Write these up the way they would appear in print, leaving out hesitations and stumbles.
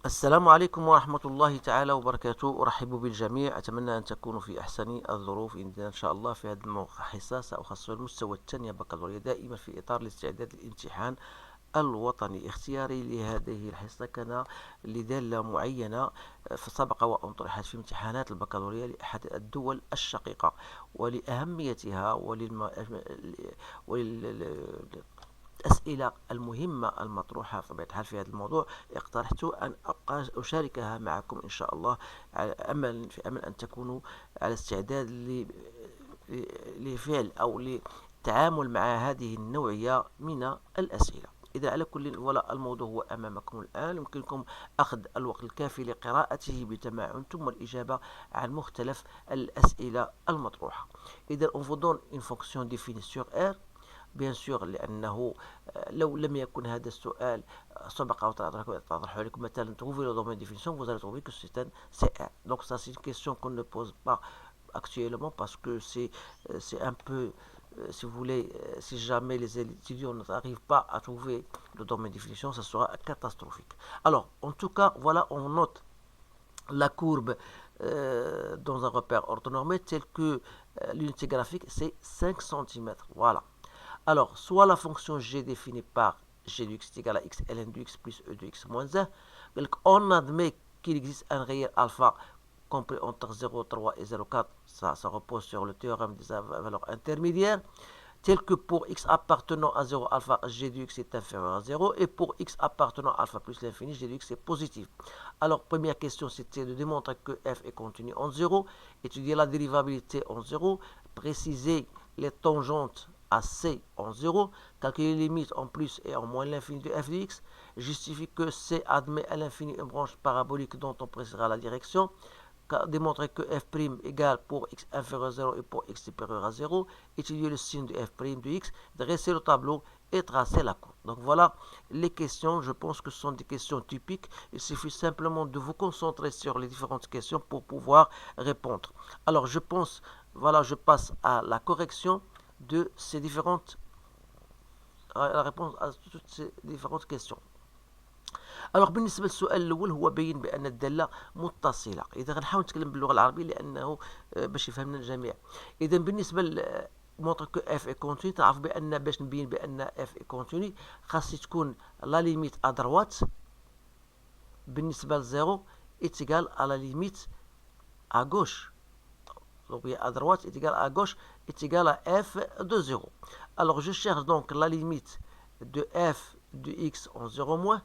السلام عليكم ورحمة الله تعالى وبركاته. أرحب بالجميع، أتمنى أن تكونوا في أحسن الظروف. إن شاء الله في هذا الحصة سأخصص المستوى الثاني بكالوريا، دائما في إطار الاستعداد للامتحان الوطني. اختياري لهذه الحصة كان لدالة معينة سبق وأن طرحت في امتحانات البكالوريا لأحد الدول الشقيقة، ولأهميتها الأسئلة المهمة المطروحة بطبيعة الحال في هذا الموضوع، اقترحت أن أشاركها معكم إن شاء الله، في أمل أن تكونوا على استعداد لفعل أو للتعامل مع هذه النوعية من الأسئلة. إذا على كل ولا الموضوع هو أمامكم الآن، يمكنكم أخذ الوقت الكافي لقراءته بتمعن ثم الإجابة عن مختلف الأسئلة المطروحة. إذا on vous donne une fonction définie sur R بيان سور، لأنه لو لم يكن هذا السؤال سبق أو طرح لكم مثلا trouver le domaine de définition, vous allez trouver que c'est un CR. Donc ça c'est une question qu'on ne pose pas actuellement parce que c'est un peu si vous voulez, si jamais les étudiants n'arrivent pas à trouver le domaine de définition, ça sera catastrophique. Alors, en tout cas, voilà, on note la courbe dans un repère orthonormé tel que l'unité graphique, c'est 5 cm. Voilà. Alors, soit la fonction g définie par g de x est égal à x ln de x plus e de x moins 1. Donc, on admet qu'il existe un réel alpha compris entre 0,3 et 0,4. Ça repose sur le théorème des valeurs intermédiaires. Tel que pour x appartenant à 0 alpha, g de x est inférieur à 0. Et pour x appartenant à alpha plus l'infini, g de x est positif. Alors, première question, c'était de démontrer que f est continu en 0. Étudier la dérivabilité en 0. Préciser les tangentes à C en 0, calculer les limites en plus et en moins l'infini de f de x, justifie que C admet à l'infini une branche parabolique dont on précisera la direction, démontrer que f' égale pour x inférieur à 0 et pour x supérieur à 0, étudier le signe de f' de x, dresser le tableau et tracer la courbe. Donc voilà les questions, je pense que ce sont des questions typiques, il suffit simplement de vous concentrer sur les différentes questions pour pouvoir répondre. Alors je pense, voilà, je passe à la correction de ces différentes la réponse à toutes ces différentes questions. الوغ بالنسبه للسؤال الاول هو بين بان الداله متصله. اذا غنحاول نتكلم باللغه العربيه لانه باش يفهمنا الجميع. اذا بالنسبه مونطر كو اف اي كونتيني، تعرف بان باش نبين بان اف اي كونتيني خاص تكون لا ليميت ا دروات بالنسبه لزيرو اتيغال ا لا ليميت ا غوش. Donc à droite est égal à gauche est égal à f de 0. Alors je cherche donc la limite de f de x en 0 moins,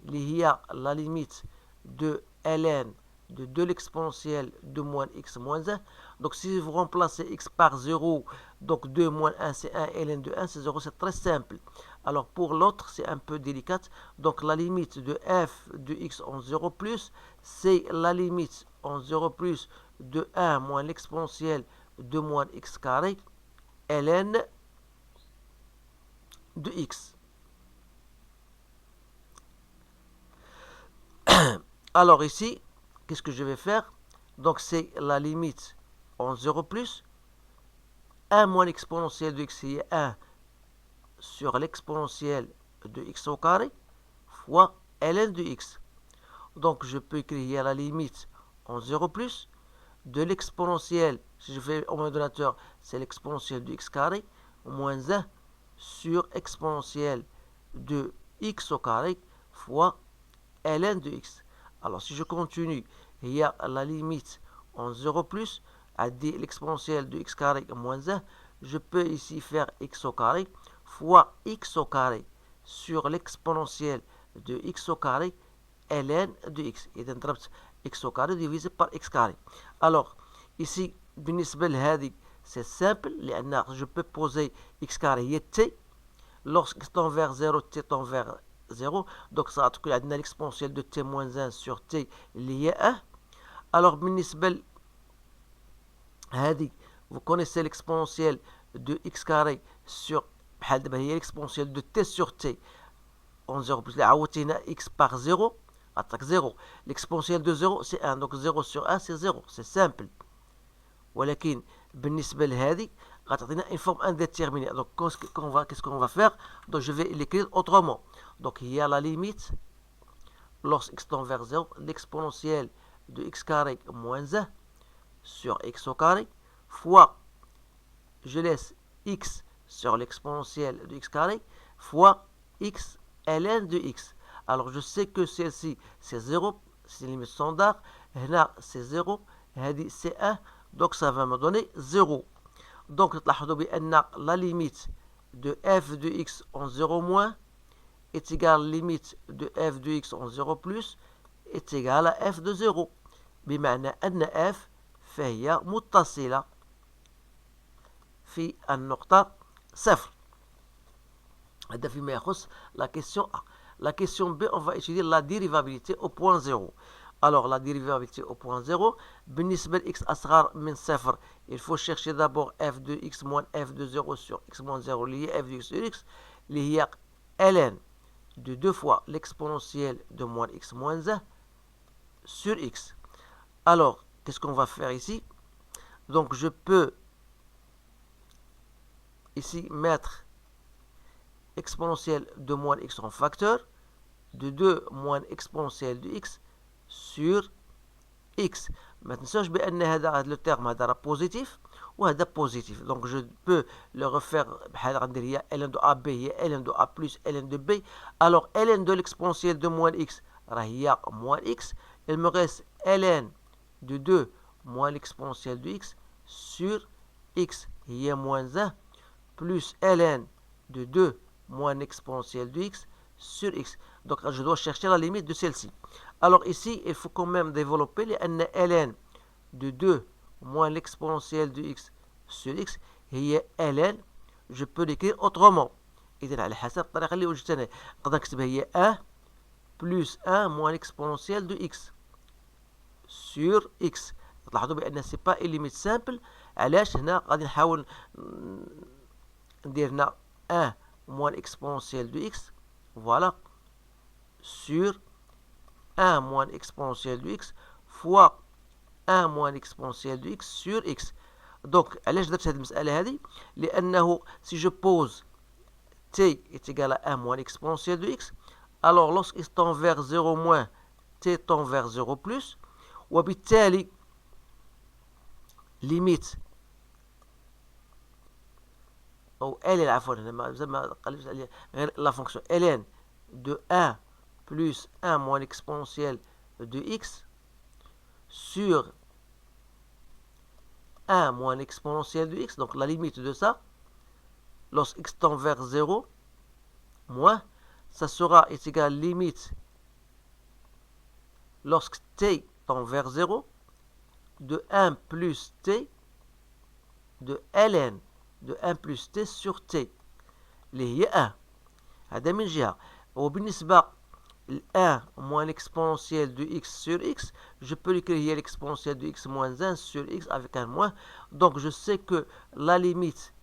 il y a la limite de ln de 2 l'exponentielle de moins x moins 1. Donc si vous remplacez x par 0, donc 2 moins 1 c'est 1, ln de 1 c'est 0, c'est très simple. Alors pour l'autre c'est un peu délicat. Donc la limite de f de x en 0 plus, c'est la limite en 0 plus de 1 moins l'exponentielle de moins x carré ln de x. Alors ici, qu'est-ce que je vais faire? Donc c'est la limite en 0 plus 1 moins l'exponentielle de x, c'est 1 sur l'exponentielle de x au carré fois ln de x. Donc je peux écrire la limite en 0 plus de l'exponentielle, si je fais au moins donateur, c'est l'exponentielle de x carré moins 1 sur exponentielle de x au carré fois ln de x. Alors si je continue, il y a la limite en 0 plus à l'exponentielle de x carré moins 1, je peux ici faire x au carré fois x au carré sur l'exponentielle de x au carré ln de x. إذا ضربت x au carré divisé par x carré. Alors ici بالنسبة لهذه c'est simple لأن je peux poser x carré هي t lorsque tend vers 0 t tend vers 0. Donc ça تكون عندنا l'exponentielle de t moins 1 sur t اللي هي 1. Alors بالنسبة هذه vous connaissez l'exponentielle de x carré sur بحال دابا هي l'exponentielle de t sur t en 0 plus عوضتي هنا x par 0 attaque 0. L'exponentielle de 0 c'est 1, donc 0 sur 1 c'est 0, c'est simple. ولكن بالنسبة لهذه غتعطينا une forme indéterminée. Donc qu'est-ce qu'on va faire? Donc je vais l'écrire autrement. Donc il y a la limite lorsque x tend vers 0, l'exponentielle de x carré moins 1 sur x au carré, fois, je laisse x sur l'exponentielle de x carré, fois x ln de x. Alors je sais que celle-ci c'est 0, c'est une limite standard, là c'est 0, c'est 1, donc ça va me donner 0. Donc تلاحظوا بأن la limite de f de x en 0 moins est égale à la limite de f de x en 0 plus est égale à f de 0. بمعنى أن f فهي متصلة في النقطة 0. هذا فيما يخص la question A. La question B, on va étudier la dérivabilité au point 0. Alors, la dérivabilité au point 0, بالنسبة لx أصغر من 0, il faut chercher d'abord f de x moins f de 0 sur x moins 0 lié f de x sur x, اللي هي ln de 2 fois l'exponentielle de moins x moins 1 sur x. Alors, qu'est-ce qu'on va faire ici? Donc, je peux ici mettre exponentielle de moins x en facteur de 2 moins exponentielle de x sur x. ما تنساش بأن هذا le terme هذا positif وهذا positif. Donc je peux le refaire بحال غندير هي ln de AB هي ln de A plus ln de B. Alors ln de l'exponentielle de moins x راه هي moins x. Il me reste ln de 2 moins l'exponentielle de x sur x هي moins 1 plus ln de 2 moins l'exponentielle de x sur x. Donc je dois chercher la limite de celle-ci. Alors ici, il faut quand même développer لأن ln de 2 moins l'exponentielle de x sur x هي ln. Je peux l'écrire autrement. إذن على حسب الطريقة اللي وجدتها نقدر نكتبها هي 1 plus 1 moins l'exponentielle de x sur x. تلاحظوا بأن سي با une limite simple. علاش هنا غادي نحاول ندير هنا 1 moins l'exponentielle de x, voilà, sur 1 moins l'exponentielle de x fois 1 moins l'exponentielle de x sur x. Donc, علاش درت هذه المسألة هذه؟ لأنه si je pose t est égal à 1 moins l'exponentielle de x, alors lorsqu'il tend vers 0 moins, t tend vers 0 plus, وبالتالي limite أو ln عفوا غير la fonction ln de 1 plus 1 moins l'exponentielle de x sur 1 moins l'exponentielle de x, donc la limite de ça, lorsque x tend vers 0, moins, ça sera est égal à limite lorsque t tend vers 0 de 1 plus t de ln de 1 plus t sur t اللي هي 1. هذا من جهة. وبالنسبة ل 1 moins l'exponentielle de x sur x, je peux l'écrire l'exponentielle de x moins 1 sur x avec un moins. Donc je sais que la limite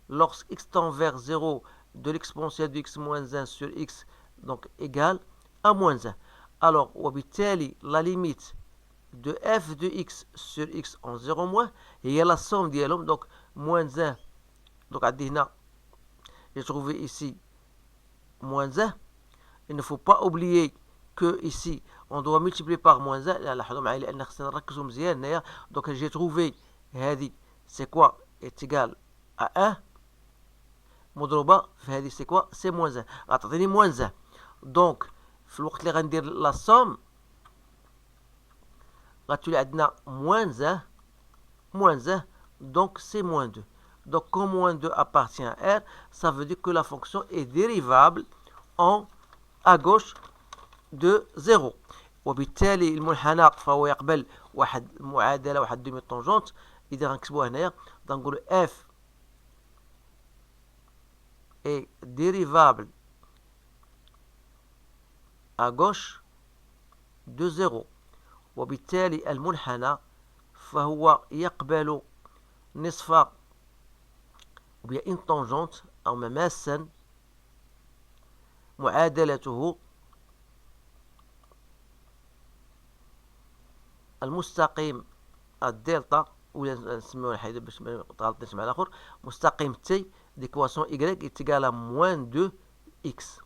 lorsque x tend vers 0 de l'exponentielle de x moins 1 sur x donc égale à moins 1. Alors وبالتالي la limite de f de x sur x en 0 moins هي la somme ديالهم, donc moins 1. Donc عندي هنا j'ai trouvé ici moins 1. Il ne faut pas oublier que ici on doit multiplier par moins 1. لاحظوا معايا لأن خصنا نركزوا مزيان هنايا. Donc j'ai trouvé هذه c'est quoi est égal à 1 مضروبة في هذه c'est quoi c'est moins 1 غتعطيني moins 1. Donc في الوقت اللي غندير la somme غتولي عندنا moins 1 donc c'est moins 2. Donc comme moins 2 appartient à R, ça veut dire que la fonction est dérivable en à gauche de 0. وبالتالي المنحنى فهو يقبل واحد معادلة واحد دومي طونجونت. إذا غنكتبوها هنايا غنقولو f est dérivable à gauche de 0. وبالتالي المنحنى فهو يقبل نصف ou bien une tangente أو مماسا معادلته المستقيم الدلتا ولا نسميوه حيدا باش ما تغلطنيش مع الاخر مستقيم تي ديكواسيون y est égal à moins 2 x.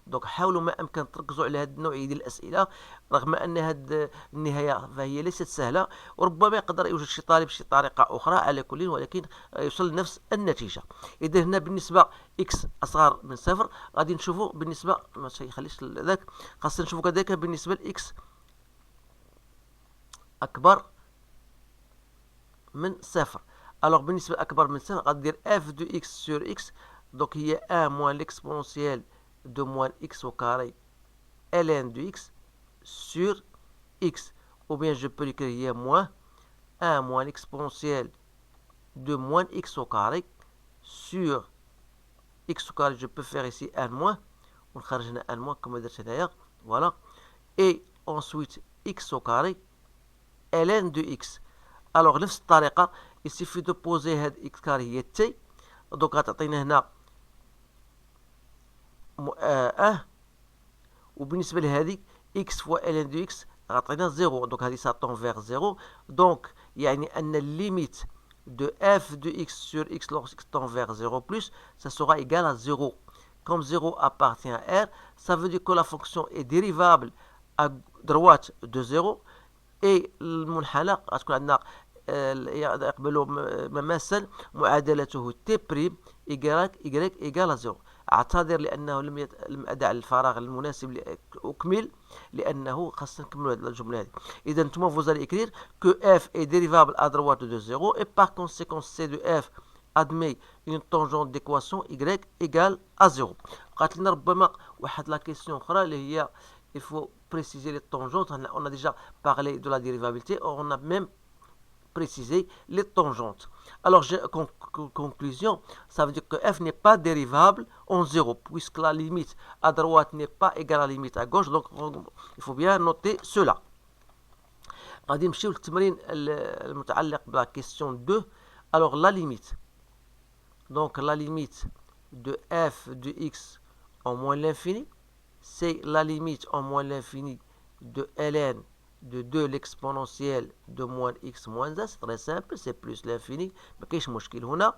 دونك حاولوا ما أمكن تركزوا على هذه النوعية ديال الأسئلة، رغم أن هذه النهاية فهي ليست سهلة، وربما يقدر يوجد شي طالب شي طريقة أخرى على كل، ولكن يوصل لنفس النتيجة. إذا هنا بالنسبة إكس أصغر من صفر غادي نشوفوا بالنسبة ما يخليش ذاك، خاصنا نشوفوا كذلك بالنسبة لإكس أكبر من صفر. ألوغ بالنسبة لأكبر من صفر غادير اف دو إكس سور إكس، دونك هي 1 موان لإكسبونسيال دو موان إكس au carré ln de x sur x. Ou bien je peux l'écrire moins 1 moins l'exponentielle de moins x au carré sur x au carré. Je peux faire ici 1 moins. On خرج هنا 1 moins comme درت هنايا. Voilà. Et ensuite x au carré ln de x. Alors نفس الطريقة il suffit de poser هاد x carré هي t. donc غتعطينا هنا 1. وبالنسبة لهذه x fois ln de x غتعطينا 0. donc هذه ça tend vers 0. donc يعني أن الليميت de f de x sur x lorsque x tend vers 0 plus, ça sera égal à 0. Comme 0 appartient à R, ça veut dire que la fonction est dérivable à droite de 0. et المنحنى غتكون عندنا يقبل مماثل معادلته t بريم y إيجال 0. اعتذر لأنه لم أدع الفراغ المناسب لأكمل، لأنه خاصنا نكملوا هذه الجملة هذه. إذا نتوما vous allez écrire que f est dérivable à droite de 0 et par conséquent c de f admet une tangente d'équation y égale à 0. قالت لنا ربما واحد لا كيسيون أخرى اللي هي il faut préciser les tangentes. On a déjà parlé de la dérivabilité, on a même préciser les tangentes. Alors, conclusion, ça veut dire que f n'est pas dérivable en 0, puisque la limite à droite n'est pas égale à la limite à gauche. Donc, il faut bien noter cela. غادي نمشيو للتمرين المتعلق بلا question 2. Alors, la limite. Donc, la limite de f de x en moins l'infini, c'est la limite en moins l'infini de ln de 2 l'exponentielle de moins x moins 1. c'est très simple, c'est plus l'infini. ما كاينش مشكل هنا.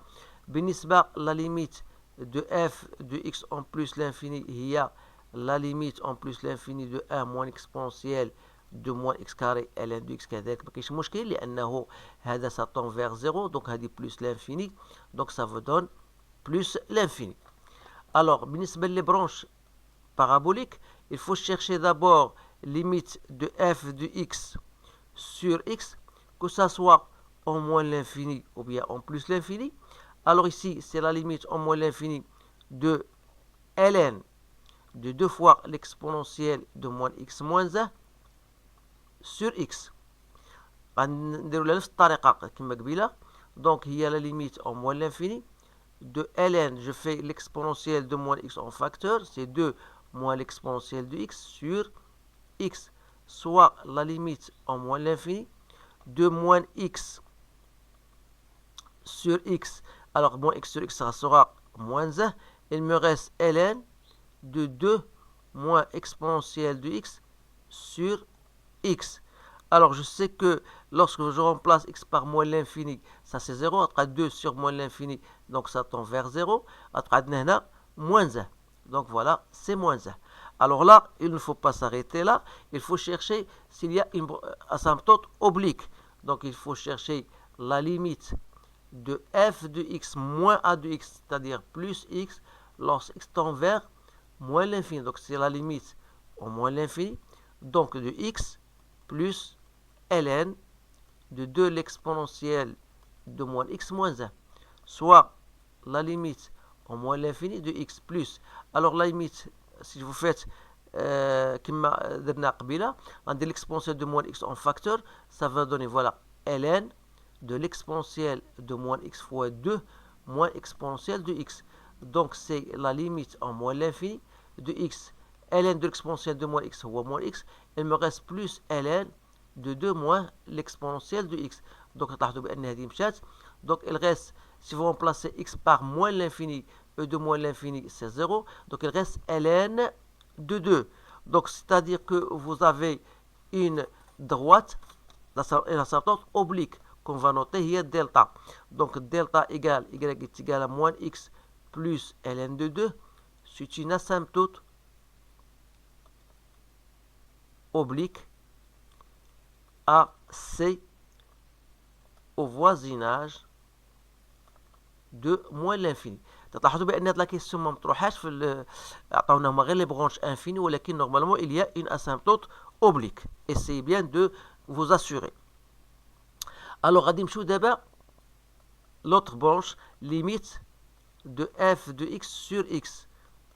بالنسبة la limite de f de x en plus l'infini هي la limite en plus l'infini de 1 moins exponentielle de moins x carré ln de x كذلك ما كاينش مشكل لأنه هذا ça tend vers 0. donc هذه plus l'infini, donc ça vous donne plus l'infini. Alors بالنسبة les branches paraboliques, il faut chercher d'abord limite de f de x sur x, que ça soit en moins l'infini ou bien en plus l'infini. Alors ici, c'est la limite en moins l'infini de ln de 2 fois l'exponentielle de moins x moins 1 sur x. غنديروا نفس الطريقة كما قبيلة. donc هي la limite en moins l'infini de ln, je fais l'exponentielle de moins x en facteur, c'est 2 moins l'exponentielle de x sur x, soit la limite en moins l'infini de moins x sur x. Alors moins x sur x, ça sera moins 1. Il me reste ln de 2 moins exponentielle de x sur x. Alors je sais que lorsque je remplace x par moins l'infini, ça c'est 0. Après 2 sur moins l'infini, donc ça tend vers 0. Après moins 1. Donc voilà, c'est moins 1. Alors là, il ne faut pas s'arrêter là. Il faut chercher s'il y a une asymptote oblique. Donc il faut chercher la limite de f de x moins a de x, c'est-à-dire plus x, lorsque x tend vers moins l'infini. Donc c'est la limite au moins l'infini. Donc de x plus ln de 2 l'exponentielle de moins x moins 1. Soit la limite au moins l'infini de x plus. Alors la limite, si vous faites كما درنا قبيله, غندير l'exponentielle de moins x en facteur, ça va donner voilà ln de l'exponentielle de moins x fois 2 moins exponentielle de x. Donc c'est la limite en moins l'infini de x. ln de l'exponentielle de moins x ou moins x, il me reste plus ln de 2 moins l'exponentielle de x. Donc تلاحظوا بأن هذه مشات. Donc il reste, si vous remplacez x par moins l'infini, e de moins l'infini c'est 0. Donc il reste ln de 2. Donc c'est-à-dire que vous avez une droite, une asymptote oblique qu'on va noter hier delta. Donc delta égale y est égal à moins x plus ln de 2. C'est une asymptote oblique AC au voisinage de moins l'infini. تلاحظوا بأن هذه لا كيسيون ما مطروحاش في عطاونا هما غير لي برونش انفيني ولكن نورمالمون il y a une asymptote oblique. Essayez bien de vous assurer. Alors غادي نمشيو دابا l'autre branche limite de f de x sur x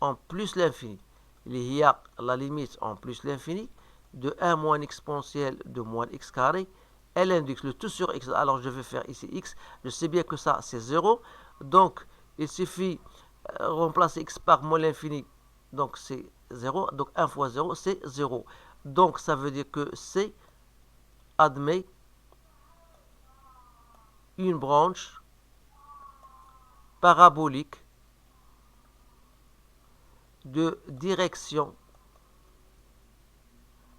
en plus l'infini. Il y a la limite en plus l'infini de 1 moins exponentielle de moins x carré ln de x, le tout sur x. Alors je vais faire ici x, je sais bien que ça c'est 0, donc il suffit remplacer x par moins l'infini, donc c'est 0, donc 1 fois 0 c'est 0. Donc ça veut dire que C admet une branche parabolique de direction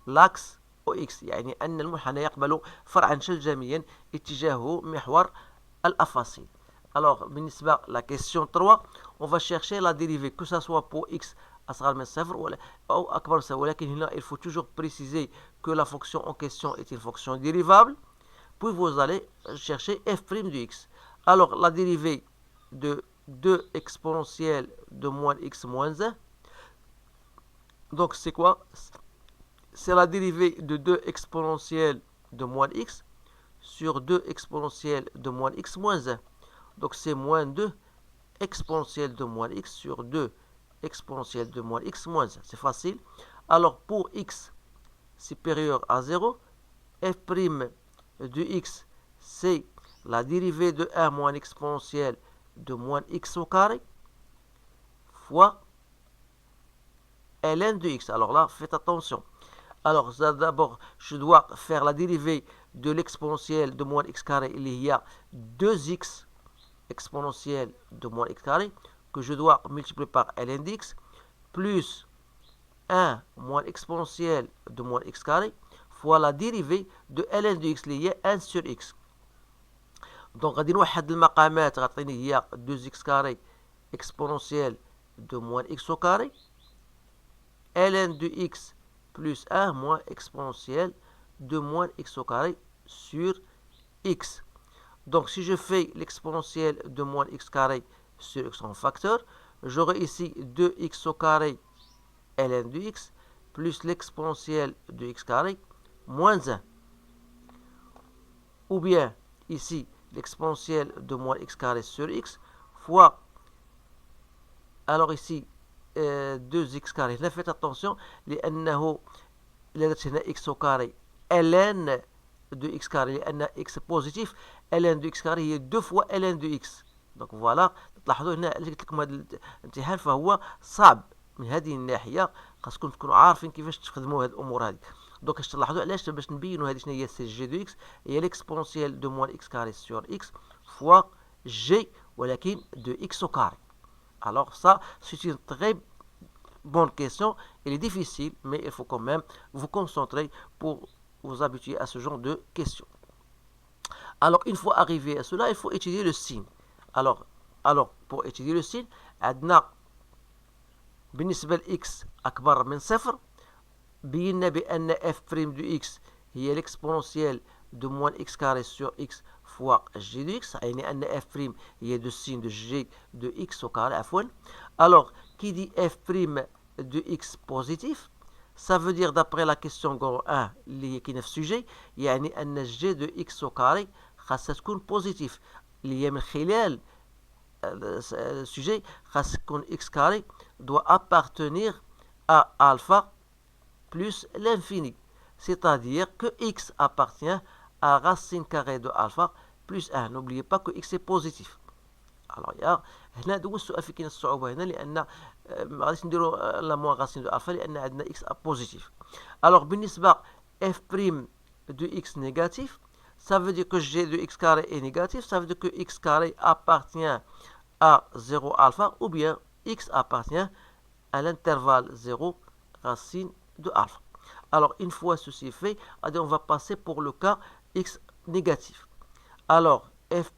l'axe au x. يعني أن المنحنى يقبل فرعا شلجميا اتجاهه محور الأفاصيل. Alors, بالنسبة la question 3, on va chercher la dérivée, que ce soit pour x أصغر من صفر أو أكبر من صفر. ولكن هنا il faut toujours préciser que la fonction en question est une fonction dérivable. Puis vous allez chercher f' de x. Alors, la dérivée de 2 exponentielle de moins x moins 1. Donc, c'est quoi? C'est la dérivée de 2 exponentielle de moins x sur 2 exponentielle de moins x moins 1. Donc, c'est moins 2 exponentielle de moins x sur 2 exponentielle de moins x moins 1. C'est facile. Alors, pour x supérieur à 0, f' de x, c'est la dérivée de 1 moins exponentielle de moins x au carré fois ln de x. Alors là, faites attention. Alors, d'abord, je dois faire la dérivée de l'exponentielle de moins x carré. Il y a 2x exponentielle de moins x carré que je dois multiplier par ln de x plus 1 moins exponentielle de moins x carré fois la dérivée de ln de x اللي هي 1 sur x. Donc غادي نوحد المقامات غتعطيني هي 2x carré exponentielle de moins x au carré ln de x plus 1 moins exponentielle de moins x au carré sur x. Donc si je fais l'exponentielle de moins x carré sur x en facteur, j'aurai ici 2x au carré ln de x plus l'exponentielle de x carré moins 1. Ou bien ici l'exponentielle de moins x carré sur x fois, alors ici 2x carré. Là faites attention لأنه إلا درت هنا x au carré ln de x carré لأن x positif ln de x carré هي 2 fois ln de x. Donc voilà, تلاحظوا هنا اللي قلت لكم هذا الامتحان فهو صعب من هذه الناحية، خاصكم تكونوا عارفين كيفاش تخدموا هذه الأمور هذه. دونك اش تلاحظوا علاش باش نبينوا هذه شنو هي سي جي دو اكس هي ليكسبونسيال دو موان اكس كاري سور اكس فوا جي ولكن دو اكس او كاري. Alors ça, c'est une très bonne question. Elle est difficile, mais il faut quand même vous concentrer pour vous habituer à ce genre de questions. Alors, une fois arrivé à cela, il faut étudier le signe. Alors pour étudier le signe, عندنا بالنسبة لإكس أكبر من صفر بينا بأن f' de x هي l'exponentielle de moins x carré sur x fois g de x. يعني أن f' هي de signe de g de x au carré عفوا. Alors, qui dit f' de x positif, ça veut dire d'après la question 1 اللي هي كاينة في السوجي يعني أن g de x au carré خاصها تكون بوزيتيف اللي هي من خلال السوجي خاص تكون x carré doit appartenir à alpha plus l'infini, c'est-à-dire que x appartient à racine carrée de alpha plus 1. N'oubliez pas que x est positif. Alors يا هنا هو السؤال في كاين الصعوبة هنا لأن ما غاديش نديرو لا موان راسين دو الفا لأن عندنا x بوزيتيف. Alors بالنسبة f' de x négatif, ça veut dire que g de x carré est négatif, ça veut dire que x carré appartient à 0 alpha ou bien x appartient à l'intervalle 0 racine de alpha. Alors, une fois ceci fait, on va passer pour le cas x négatif. Alors, f'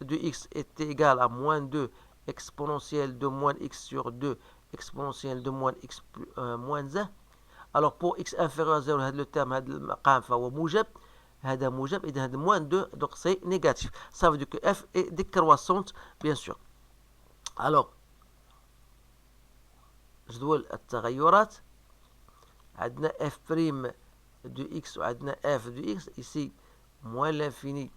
de x est égal à moins 2 exponentielle de moins x sur 2 exponentielle de moins x moins 1. الوغ بور اكس انفيريور 0 هذا لو تيرم هذا المقام فهو موجب، هذا موجب، اذا هذا موان 2 دونك سي نيجاتيف. ça veut dire que f est décroissante bien sûr. alors جدول التغيرات عندنا f prime de x وعندنا f de x ici moins l'infini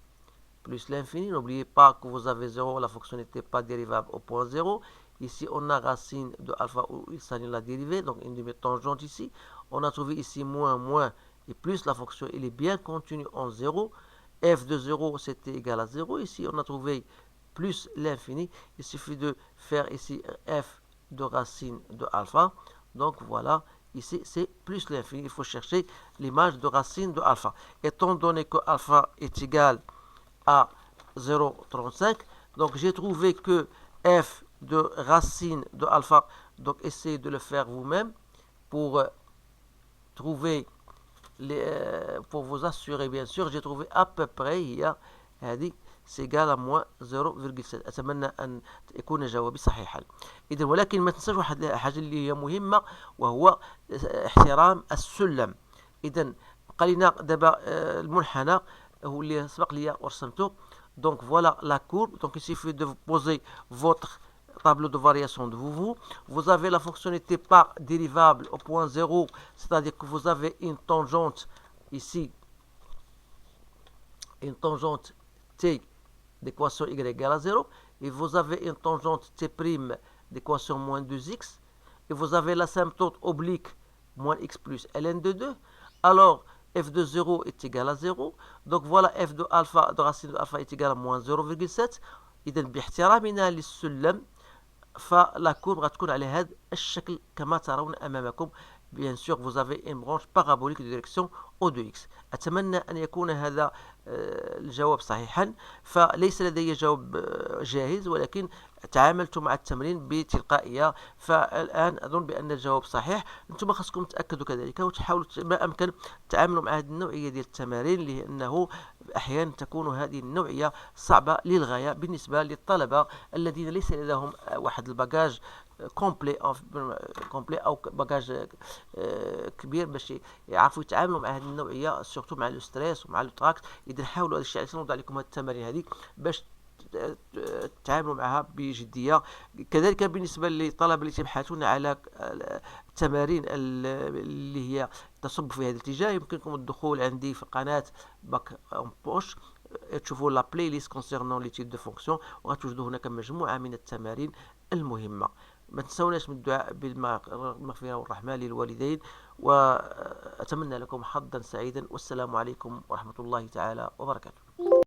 plus l'infini. N'oubliez pas que vous avez 0, la fonction n'était pas dérivable au point 0. Ici, on a racine de alpha où il s'annule la dérivée, donc une demi-tangente ici. On a trouvé ici moins, moins et plus, la fonction elle est bien contenue en 0. f de 0, c'était égal à 0. Ici, on a trouvé plus l'infini. Il suffit de faire ici f de racine de alpha. Donc voilà, ici c'est plus l'infini. Il faut chercher l'image de racine de alpha. Étant donné que alpha est égal à 0,35, donc j'ai trouvé que f de racine de alpha, donc essayez de le faire vous-même pour trouver pour vous assurer bien sûr. J'ai trouvé à peu près هي هذه c'est égal à moins 0,7. اتمنى ان يكون جوابي صحيحا. اذا ولكن ما تنساش واحد الحاجه اللي هي مهمه، وهو احترام السلم. اذا بقى لنا دابا المنحنى هو اللي سبق ليا ورسمته. Donc voilà la courbe. Donc il suffit de vous poser votre tableau de variation de vous. Vous avez la fonctionnalité par dérivable au point 0, c'est-à-dire que vous avez une tangente ici, une tangente t d'équation y égale à 0, et vous avez une tangente t' d'équation moins 2x, et vous avez l'asymptote oblique moins x plus ln de 2. Alors f de 0 est égal à 0. Donc voilà f de alpha de racine de alpha est égal à moins 0,7. إذا باحترامنا للسلم فلا كورب غتكون على هذا الشكل كما ترون أمامكم. Bien sûr, vous avez une branche parabolique de direction O2x. أتمنى أن يكون هذا الجواب صحيحا. فليس لدي جواب جاهز، ولكن تعاملت مع التمرين بتلقائية، فالآن أظن بأن الجواب صحيح. أنتم خاصكم تأكدوا كذلك وتحاولوا ما أمكن تعاملوا مع هذه النوعية ديال التمارين، لأنه أحيانا تكون هذه النوعية صعبة للغاية بالنسبة للطلبة الذين ليس لديهم واحد الباجاج كومبلي او باجاج كبير باش يعرفوا يتعاملوا مع هذه النوعيه، سورتو مع لو ستريس ومع لو تراكت. اذا حاولوا هذا الشيء، علاش نوضع لكم هذه التمارين هذه باش تتعاملوا معها بجديه. كذلك بالنسبه للطلبه اللي تبحثون على التمارين اللي هي تصب في هذا الاتجاه، يمكنكم الدخول عندي في قناه باك اون بوش، تشوفوا لا بلاي ليست كونسيرنون لي تيب دو فونكسيون، وغتوجدوا هناك مجموعه من التمارين المهمه. ما تنسوناش من الدعاء بالمغفرة والرحمة للوالدين، وأتمنى لكم حظا سعيدا، والسلام عليكم ورحمة الله تعالى وبركاته.